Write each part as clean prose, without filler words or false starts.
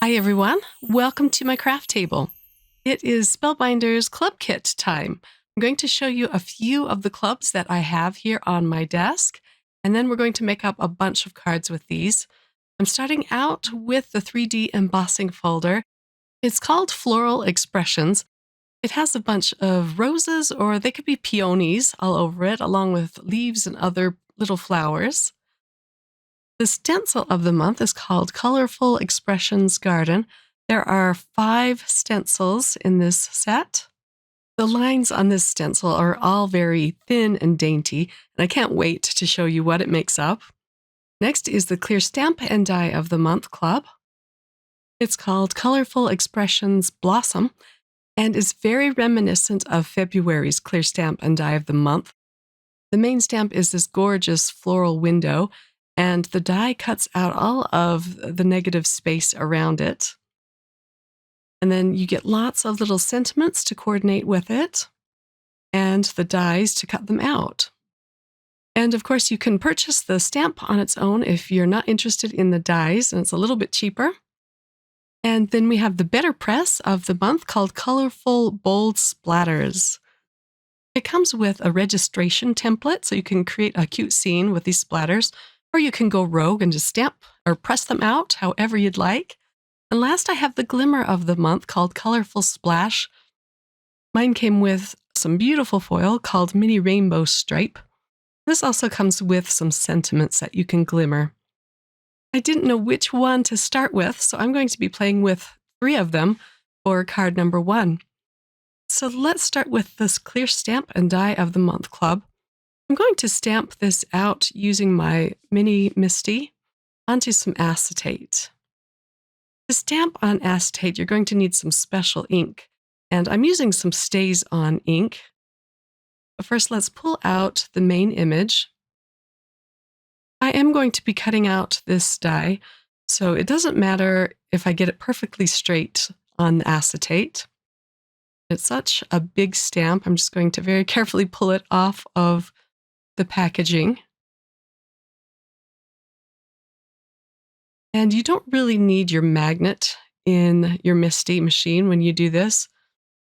Hi everyone, welcome to my craft table. It is Spellbinders Club Kit time. I'm going to show you a few of the clubs that I have here on my desk, and then we're going to make up a bunch of cards with these. I'm starting out with the 3D embossing folder. It's called Floral Expressions. It has a bunch of roses, or they could be peonies all over it, along with leaves and other little flowers. The stencil of the month is called Colorful Expressions Garden. There are 5 stencils in this set. The lines on this stencil are all very thin and dainty, and I can't wait to show you what it makes up. Next is the Clear Stamp and Die of the Month Club. It's called Colorful Expressions Blossom, and is very reminiscent of February's Clear Stamp and Die of the Month. The main stamp is this gorgeous floral window, and the die cuts out all of the negative space around it. And then you get lots of little sentiments to coordinate with it, and the dies to cut them out. And of course, you can purchase the stamp on its own if you're not interested in the dies, and it's a little bit cheaper. And then we have the BetterPress of the month called Colorful Bold Splatters. It comes with a registration template, so you can create a cute scene with these splatters, or you can go rogue and just stamp or press them out however you'd like. And last, I have the Glimmer of the month called Colorful Splash. Mine came with some beautiful foil called Mini Rainbow Stripe. This also comes with some sentiments that you can glimmer. I didn't know which one to start with, so I'm going to be playing with 3 of them for card number 1. So let's start with this Clear Stamp and Die of the Month Club. I'm going to stamp this out using my mini Misty onto some acetate. To stamp on acetate, you're going to need some special ink, and I'm using some Stays On ink. But first, let's pull out the main image. I am going to be cutting out this die, so it doesn't matter if I get it perfectly straight on the acetate. It's such a big stamp, I'm just going to very carefully pull it off of the packaging. And you don't really need your magnet in your Misty machine when you do this,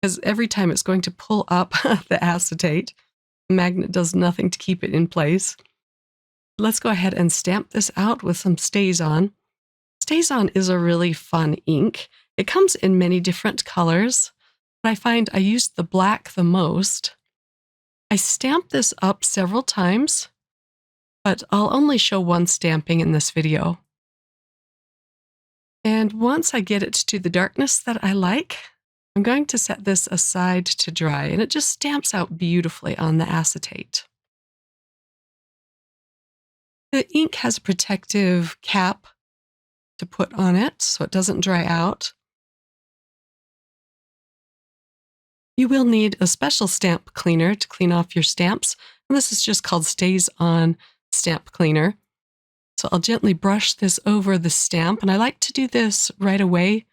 because every time it's going to pull up the acetate. The magnet does nothing to keep it in place. Let's go ahead and stamp this out with some Stays On. Stays On is a really fun ink. It comes in many different colors, but I find I use the black the most. I stamped this up several times, but I'll only show one stamping in this video. And once I get it to the darkness that I like, I'm going to set this aside to dry, and it just stamps out beautifully on the acetate. The ink has a protective cap to put on it so it doesn't dry out. You will need a special stamp cleaner to clean off your stamps, and this is just called Stays On Stamp Cleaner. So I'll gently brush this over the stamp, and I like to do this right away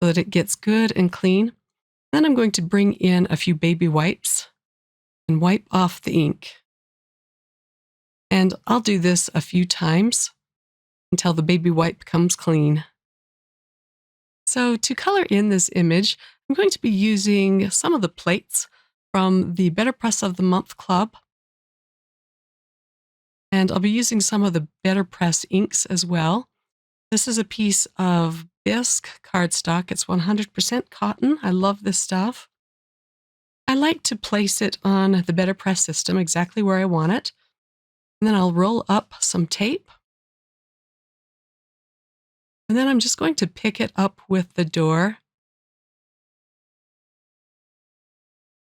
so that it gets good and clean. Then I'm going to bring in a few baby wipes and wipe off the ink. And I'll do this a few times until the baby wipe comes clean. So to color in this image, I'm going to be using some of the plates from the BetterPress of the Month Club. And I'll be using some of the BetterPress inks as well. This is a piece of bisque cardstock. It's 100% cotton. I love this stuff. I like to place it on the BetterPress system exactly where I want it. And then I'll roll up some tape. And then I'm just going to pick it up with the door.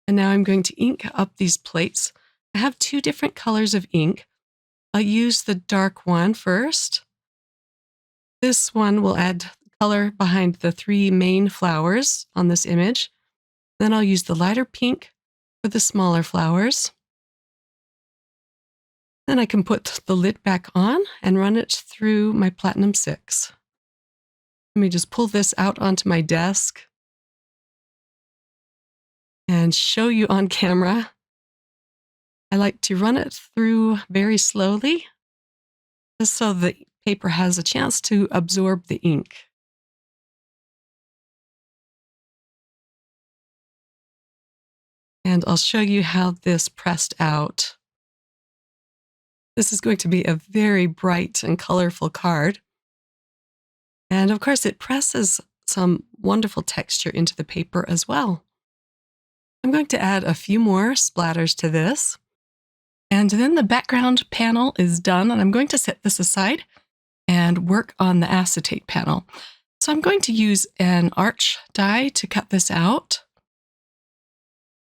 And now I'm going to ink up these plates. I have 2 different colors of ink. I'll use the dark one first. This one will add color behind the 3 main flowers on this image. Then I'll use the lighter pink for the smaller flowers. Then I can put the lid back on and run it through my Platinum 6. Let me just pull this out onto my desk and show you on camera. I like to run it through very slowly, just so the paper has a chance to absorb the ink. And I'll show you how this pressed out. This is going to be a very bright and colorful card. And of course, it presses some wonderful texture into the paper as well. I'm going to add a few more splatters to this. And then the background panel is done, and I'm going to set this aside and work on the acetate panel. So I'm going to use an arch die to cut this out.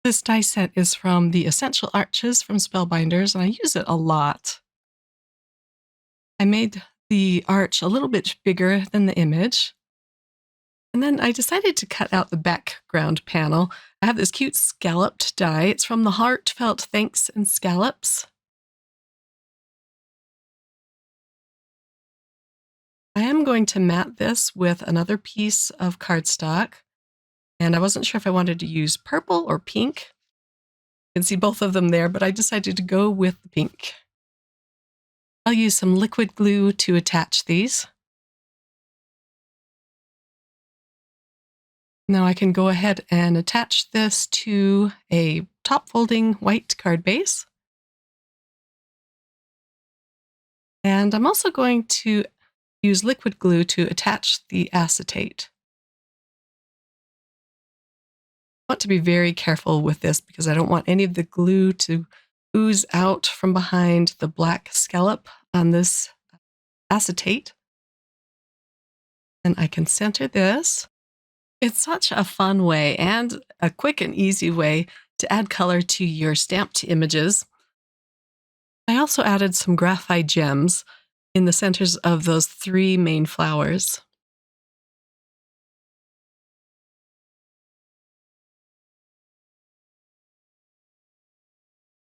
This die set is from the Essential Arches from Spellbinders, and I use it a lot. I made the arch a little bit bigger than the image. And then I decided to cut out the background panel. I have this cute scalloped die. It's from the Heartfelt Thanks and Scallops. I am going to mat this with another piece of cardstock. And I wasn't sure if I wanted to use purple or pink. You can see both of them there, but I decided to go with the pink. I'll use some liquid glue to attach these. Now I can go ahead and attach this to a top folding white card base. And I'm also going to use liquid glue to attach the acetate. I want to be very careful with this because I don't want any of the glue to ooze out from behind the black scallop on this acetate. And I can center this. It's such a fun way and a quick and easy way to add color to your stamped images. I also added some graphite gems in the centers of those 3 main flowers.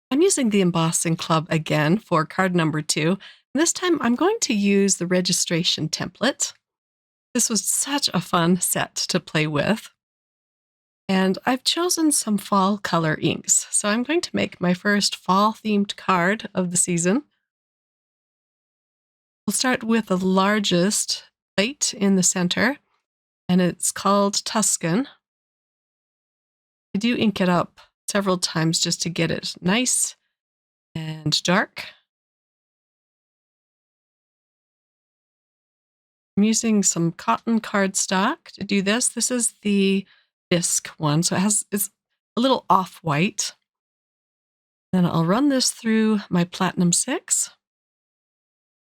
I'm using the Embossing Club again for card number 2. This time I'm going to use the registration template. This was such a fun set to play with. And I've chosen some fall color inks. So I'm going to make my first fall-themed card of the season. We'll start with the largest plate in the center, and it's called Tuscan. I do ink it up several times just to get it nice and dark. I'm using some cotton cardstock to do this. This is the bisque one, so it's a little off-white. Then I'll run this through my Platinum 6.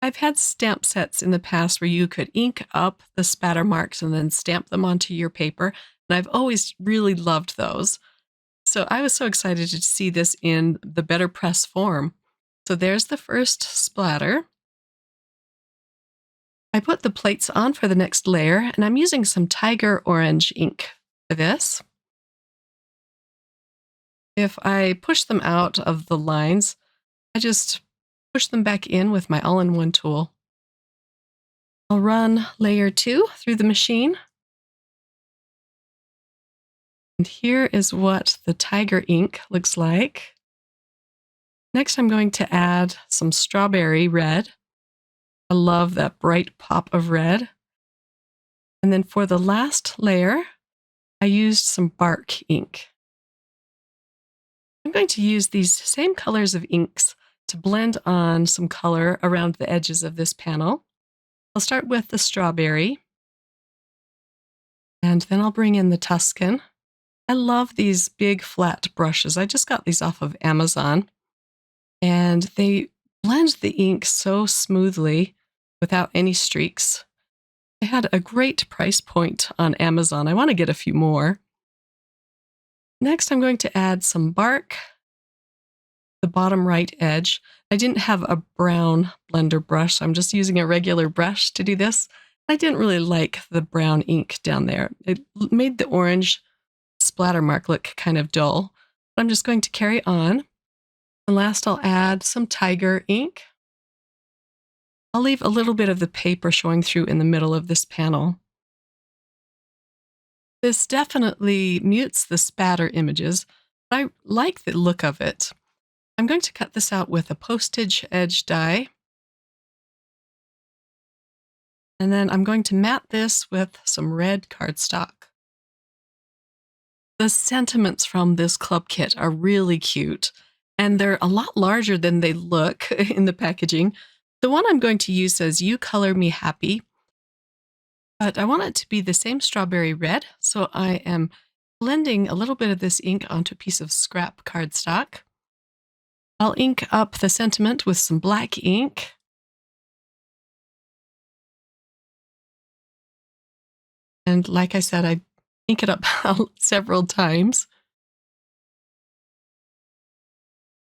I've had stamp sets in the past where you could ink up the spatter marks and then stamp them onto your paper, and I've always really loved those. So I was so excited to see this in the BetterPress form. So there's the first splatter. I put the plates on for the next layer, and I'm using some Tiger Orange ink for this. If I push them out of the lines, I just push them back in with my all-in-one tool. I'll run layer 2 through the machine. And here is what the tiger ink looks like. Next, I'm going to add some strawberry red. I love that bright pop of red. And then for the last layer, I used some bark ink. I'm going to use these same colors of inks to blend on some color around the edges of this panel. I'll start with the strawberry, and then I'll bring in the Tuscan. I love these big flat brushes. I just got these off of Amazon, and they blend the ink so smoothly without any streaks. They had a great price point on Amazon. I want to get a few more. Next, I'm going to add some bark, the bottom right edge. I didn't have a brown blender brush, so I'm just using a regular brush to do this. I didn't really like the brown ink down there. It made the orange splatter mark look kind of dull. I'm just going to carry on. And last, I'll add some tiger ink. I'll leave a little bit of the paper showing through in the middle of this panel. This definitely mutes the spatter images, but I like the look of it. I'm going to cut this out with a postage edge die. And then I'm going to mat this with some red cardstock. The sentiments from this club kit are really cute, and they're a lot larger than they look in the packaging. The one I'm going to use says, "You color me happy," but I want it to be the same strawberry red, so I am blending a little bit of this ink onto a piece of scrap cardstock. I'll ink up the sentiment with some black ink. And like I said, I ink it up several times.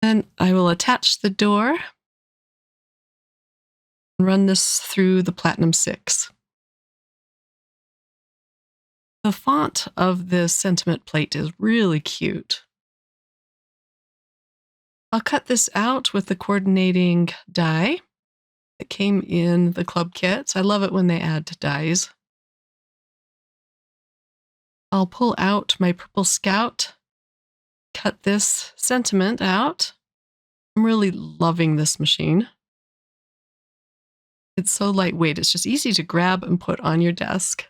Then I will attach the door and run this through the Platinum 6. The font of this sentiment plate is really cute. I'll cut this out with the coordinating die that came in the club kits. I love it when they add dies. I'll pull out my Purple Scout, cut this sentiment out. I'm really loving this machine. It's so lightweight. It's just easy to grab and put on your desk.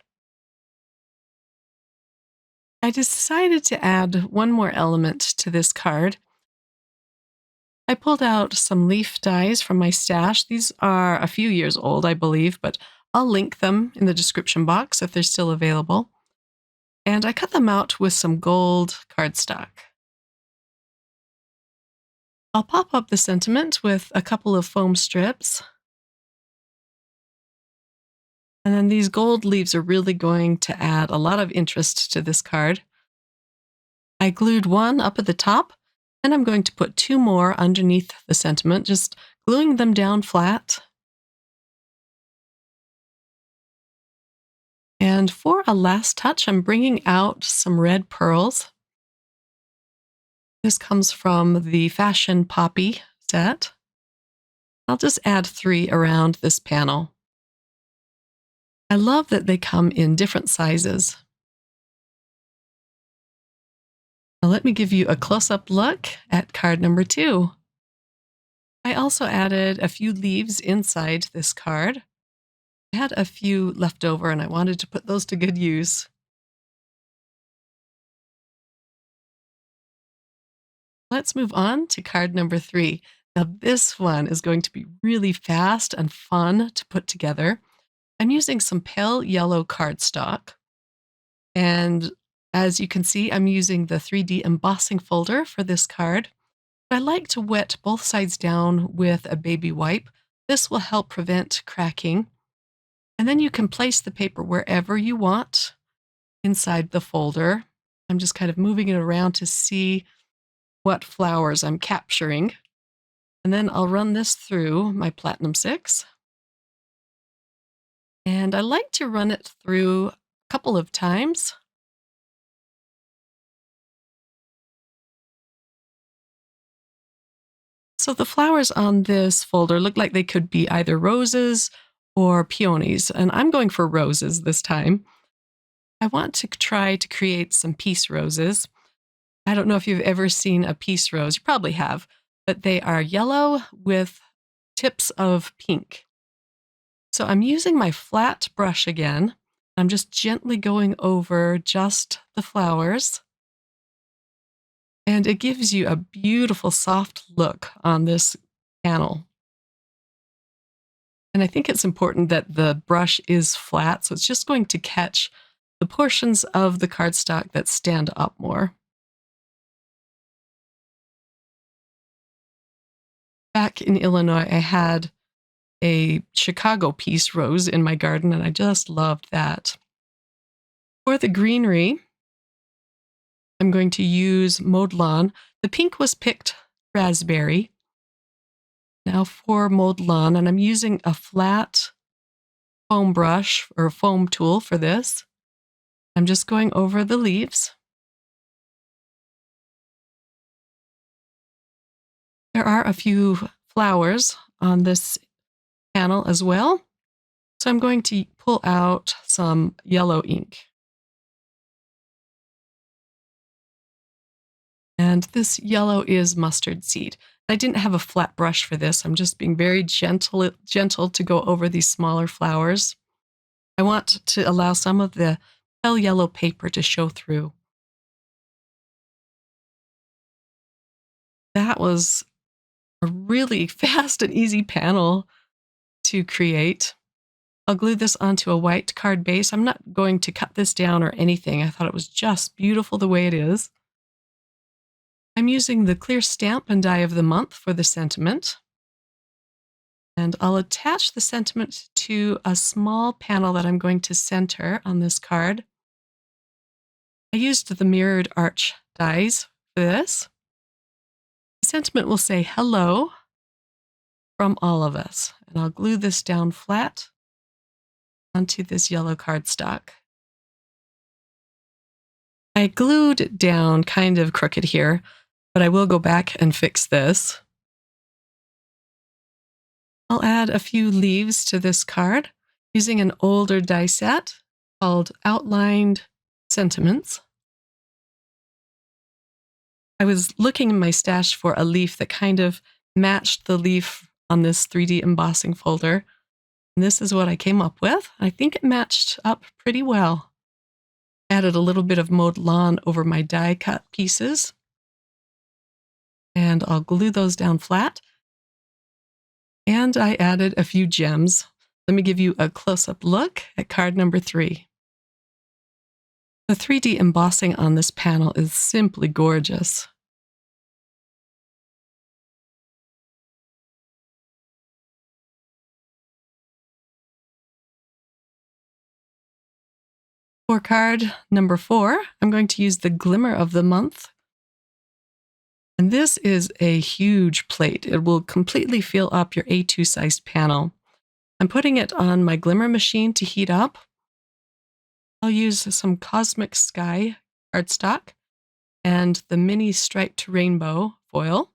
I decided to add one more element to this card. I pulled out some leaf dies from my stash. These are a few years old, I believe, but I'll link them in the description box if they're still available. And I cut them out with some gold cardstock. I'll pop up the sentiment with a couple of foam strips. And then these gold leaves are really going to add a lot of interest to this card. I glued one up at the top, and I'm going to put two more underneath the sentiment, just gluing them down flat. And for a last touch, I'm bringing out some red pearls. This comes from the Fashion Poppy set. I'll just add 3 around this panel. I love that they come in different sizes. Now let me give you a close-up look at card number 2. I also added a few leaves inside this card. I had a few left over and I wanted to put those to good use. Let's move on to card number 3. Now this one is going to be really fast and fun to put together. I'm using some pale yellow cardstock, and as you can see, I'm using the 3D embossing folder for this card. I like to wet both sides down with a baby wipe. This will help prevent cracking. And then you can place the paper wherever you want inside the folder. I'm just kind of moving it around to see what flowers I'm capturing. And then I'll run this through my Platinum 6. And I like to run it through a couple of times. So the flowers on this folder look like they could be either roses or peonies, and I'm going for roses this time. I want to try to create some peace roses. I don't know if you've ever seen a peace rose. You probably have, but they are yellow with tips of pink. So I'm using my flat brush again. I'm just gently going over just the flowers. And it gives you a beautiful soft look on this panel. And I think it's important that the brush is flat, so it's just going to catch the portions of the cardstock that stand up more. Back in Illinois, I had a Chicago peace rose in my garden, and I just loved that. For the greenery, I'm going to use Mowed Lawn. The pink was picked raspberry. Now for Mowed Lawn, and I'm using a flat foam brush or foam tool for this. I'm just going over the leaves. There are a few flowers on this panel as well. So I'm going to pull out some yellow ink. And this yellow is mustard seed. I didn't have a flat brush for this. I'm just being very gentle to go over these smaller flowers. I want to allow some of the pale yellow paper to show through. That was a really fast and easy panel to create. I'll glue this onto a white card base. I'm not going to cut this down or anything. I thought it was just beautiful the way it is. I'm using the clear stamp and die of the month for the sentiment. And I'll attach the sentiment to a small panel that I'm going to center on this card. I used the mirrored arch dies for this. The sentiment will say hello from all of us. And I'll glue this down flat onto this yellow cardstock. I glued it down kind of crooked here, but I will go back and fix this. I'll add a few leaves to this card using an older die set called Outlined Sentiments. I was looking in my stash for a leaf that kind of matched the leaf on this 3D embossing folder. And this is what I came up with. I think it matched up pretty well. Added a little bit of mowed lawn over my die cut pieces. And I'll glue those down flat. And I added a few gems. Let me give you a close-up look at card number 3. The 3D embossing on this panel is simply gorgeous. For card number 4, I'm going to use the Glimmer of the month. And this is a huge plate. It will completely fill up your A2 sized panel. I'm putting it on my Glimmer machine to heat up. I'll use some Cosmic Sky cardstock and the mini striped rainbow foil.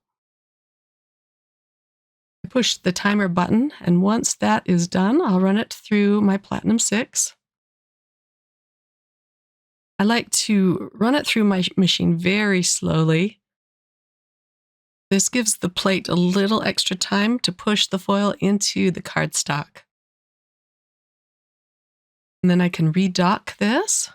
I push the timer button, and once that is done, I'll run it through my Platinum 6. I like to run it through my machine very slowly. This gives the plate a little extra time to push the foil into the cardstock. And then I can redock this.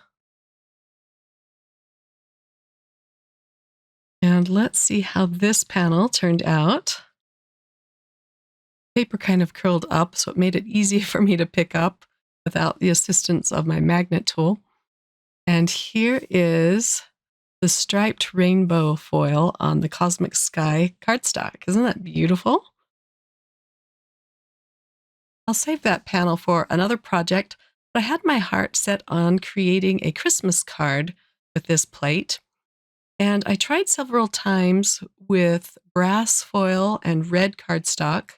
And let's see how this panel turned out. Paper kind of curled up, so it made it easy for me to pick up without the assistance of my magnet tool. And here is the striped rainbow foil on the Cosmic Sky cardstock. Isn't that beautiful? I'll save that panel for another project, but I had my heart set on creating a Christmas card with this plate. And I tried several times with brass foil and red cardstock,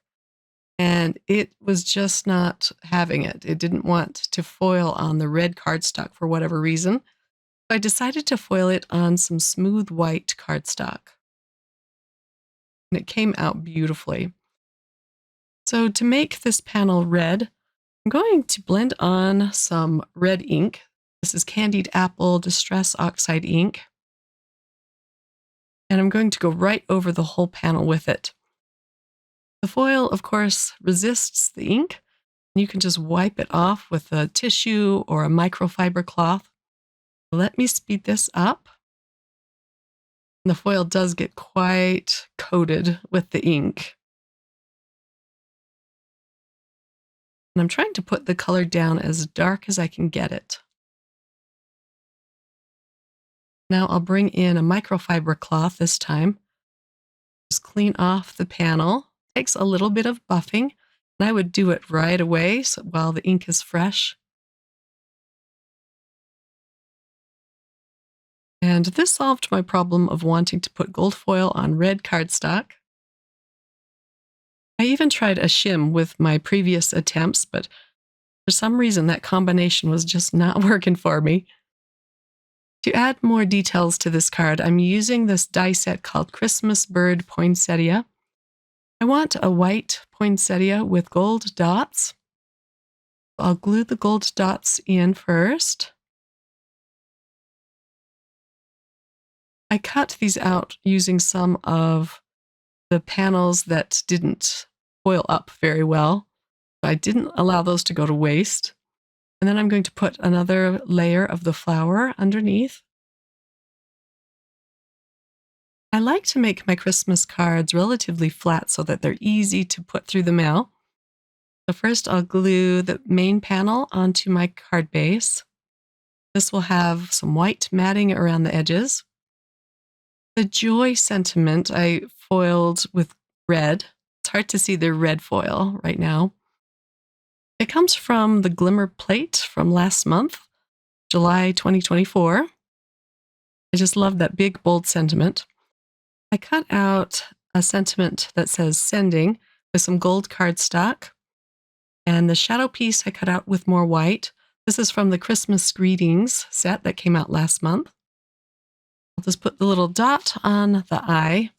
and it was just not having it. It didn't want to foil on the red cardstock for whatever reason. So I decided to foil it on some smooth white cardstock. And it came out beautifully. So to make this panel red, I'm going to blend on some red ink. This is Candied Apple Distress Oxide ink. And I'm going to go right over the whole panel with it. The foil, of course, resists the ink. You can just wipe it off with a tissue or a microfiber cloth. Let me speed this up. And the foil does get quite coated with the ink. And I'm trying to put the color down as dark as I can get it. Now I'll bring in a microfiber cloth this time. Just clean off the panel. Takes a little bit of buffing, and I would do it right away while the ink is fresh. And this solved my problem of wanting to put gold foil on red cardstock. I even tried a shim with my previous attempts, but for some reason that combination was just not working for me. To add more details to this card, I'm using this die set called Christmas Bird Poinsettia. I want a white poinsettia with gold dots. I'll glue the gold dots in first. I cut these out using some of the panels that didn't foil up very well. I didn't allow those to go to waste. And then I'm going to put another layer of the flower underneath. I like to make my Christmas cards relatively flat so that they're easy to put through the mail. So first I'll glue the main panel onto my card base. This will have some white matting around the edges. The joy sentiment I foiled with red. It's hard to see the red foil right now. It comes from the Glimmer plate from last month, July 2024. I just love that big, bold sentiment. I cut out a sentiment that says sending with some gold cardstock. And the shadow piece I cut out with more white. This is from the Christmas Greetings set that came out last month. I'll just put the little dot on the eye.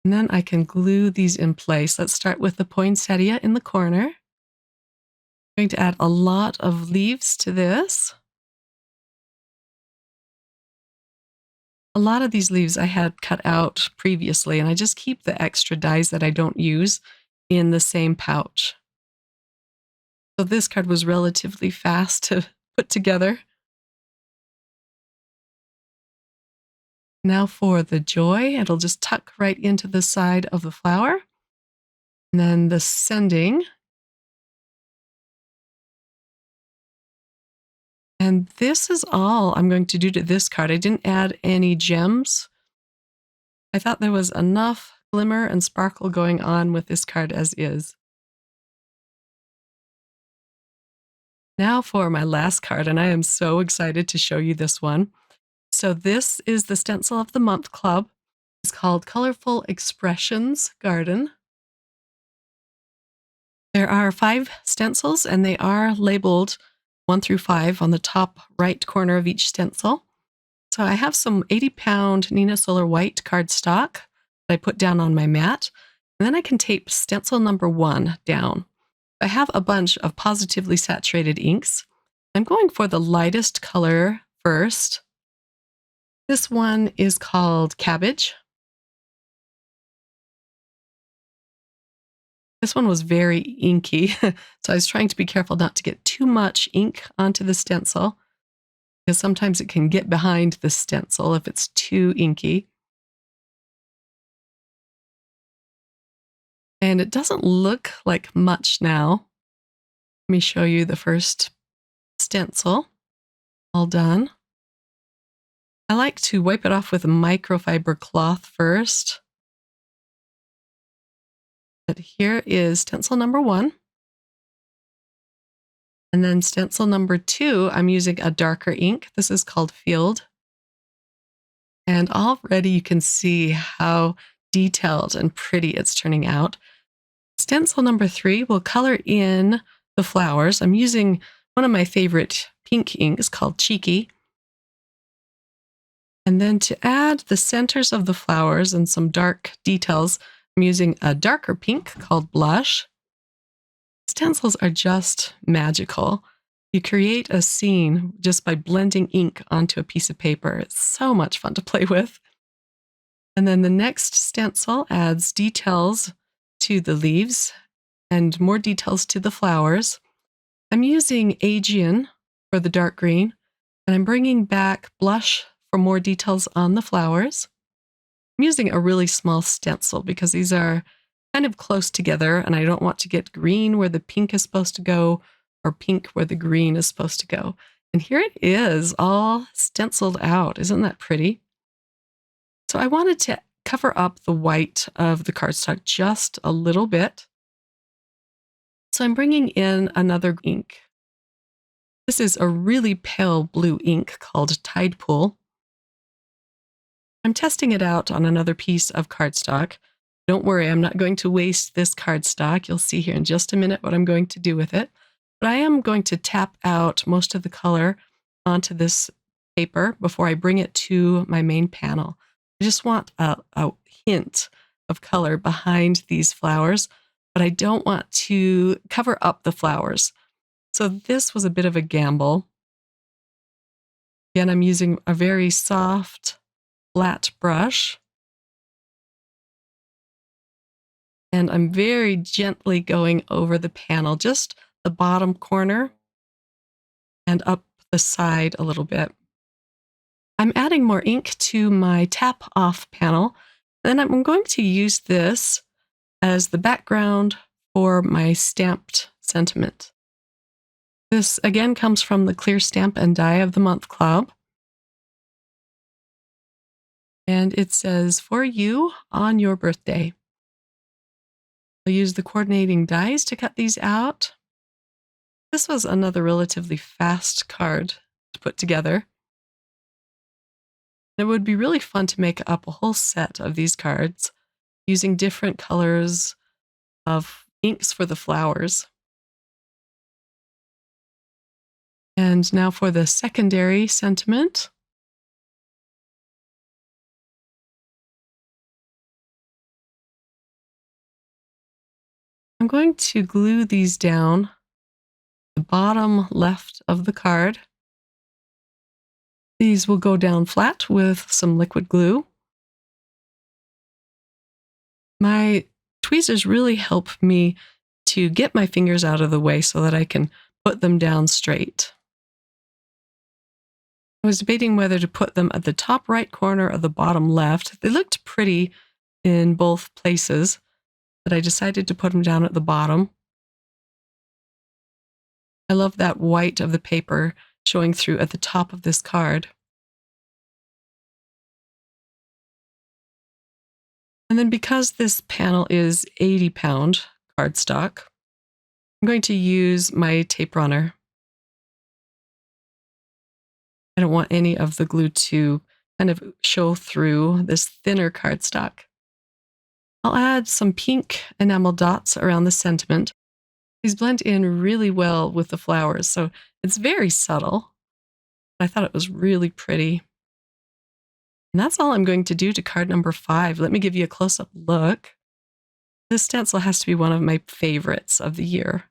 And then I can glue these in place. Let's start with the poinsettia in the corner. I'm going to add a lot of leaves to this. A lot of these leaves I had cut out previously, and I just keep the extra dies that I don't use in the same pouch. So this card was relatively fast to put together. Now for the joy, it'll just tuck right into the side of the flower. And then the sending. And this is all I'm going to do to this card. I didn't add any gems. I thought there was enough glimmer and sparkle going on with this card as is. Now for my last card, and I am so excited to show you this one. So this is the Stencil of the Month Club. It's called Colorful Expressions Garden. There are 5 stencils, and they are labeled 1 through 5 on the top right corner of each stencil. So I have some 80-pound Nina Solar white cardstock that I put down on my mat, and then I can tape stencil number 1 down. I have a bunch of positively saturated inks. I'm going for the lightest color first. This one is called Cabbage. This one was very inky, so I was trying to be careful not to get too much ink onto the stencil, because sometimes it can get behind the stencil if it's too inky. And it doesn't look like much now. Let me show you the first stencil. All done. I like to wipe it off with a microfiber cloth first. But here is stencil number 1. And then stencil number 2, I'm using a darker ink. This is called Field. And already you can see how detailed and pretty it's turning out. Stencil number 3 will color in the flowers. I'm using one of my favorite pink inks called Cheeky. And then to add the centers of the flowers and some dark details, I'm using a darker pink called Blush. Stencils are just magical. You create a scene just by blending ink onto a piece of paper. It's so much fun to play with. And then the next stencil adds details to the leaves and more details to the flowers. I'm using Aegean for the dark green, and I'm bringing back Blush for more details on the flowers. I'm using a really small stencil because these are kind of close together, and I don't want to get green where the pink is supposed to go or pink where the green is supposed to go. And here it is, all stenciled out. Isn't that pretty? So I wanted to cover up the white of the cardstock just a little bit. So I'm bringing in another ink. This is a really pale blue ink called Tide Pool. I'm testing it out on another piece of cardstock. Don't worry, I'm not going to waste this cardstock. You'll see here in just a minute what I'm going to do with it. But I am going to tap out most of the color onto this paper before I bring it to my main panel. I just want a hint of color behind these flowers, but I don't want to cover up the flowers. So this was a bit of a gamble. Again, I'm using a very soft, flat brush. And I'm very gently going over the panel, just the bottom corner and up the side a little bit. I'm adding more ink to my tap off panel. Then I'm going to use this as the background for my stamped sentiment. This again comes from the Clear Stamp and Die of the Month Club. And it says, "For you on your birthday." I'll use the coordinating dies to cut these out. This was another relatively fast card to put together. It would be really fun to make up a whole set of these cards using different colors of inks for the flowers. And now for the secondary sentiment. I'm going to glue these down the bottom left of the card. These will go down flat with some liquid glue. My tweezers really help me to get my fingers out of the way so that I can put them down straight. I was debating whether to put them at the top right corner or the bottom left. They looked pretty in both places, but I decided to put them down at the bottom. I love that white of the paper showing through at the top of this card. And then because this panel is 80-pound cardstock, I'm going to use my tape runner. I don't want any of the glue to kind of show through this thinner cardstock. I'll add some pink enamel dots around the sentiment. These blend in really well with the flowers, so it's very subtle. I thought it was really pretty. And that's all I'm going to do to card number 5. Let me give you a close-up look. This stencil has to be one of my favorites of the year.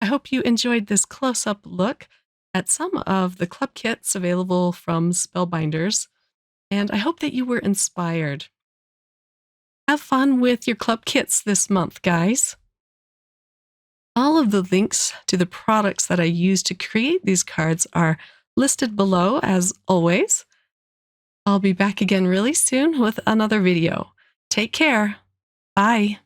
I hope you enjoyed this close-up look at some of the club kits available from Spellbinders, and I hope that you were inspired. Have fun with your club kits this month, guys. All of the links to the products that I use to create these cards are listed below, as always. I'll be back again really soon with another video. Take care. Bye.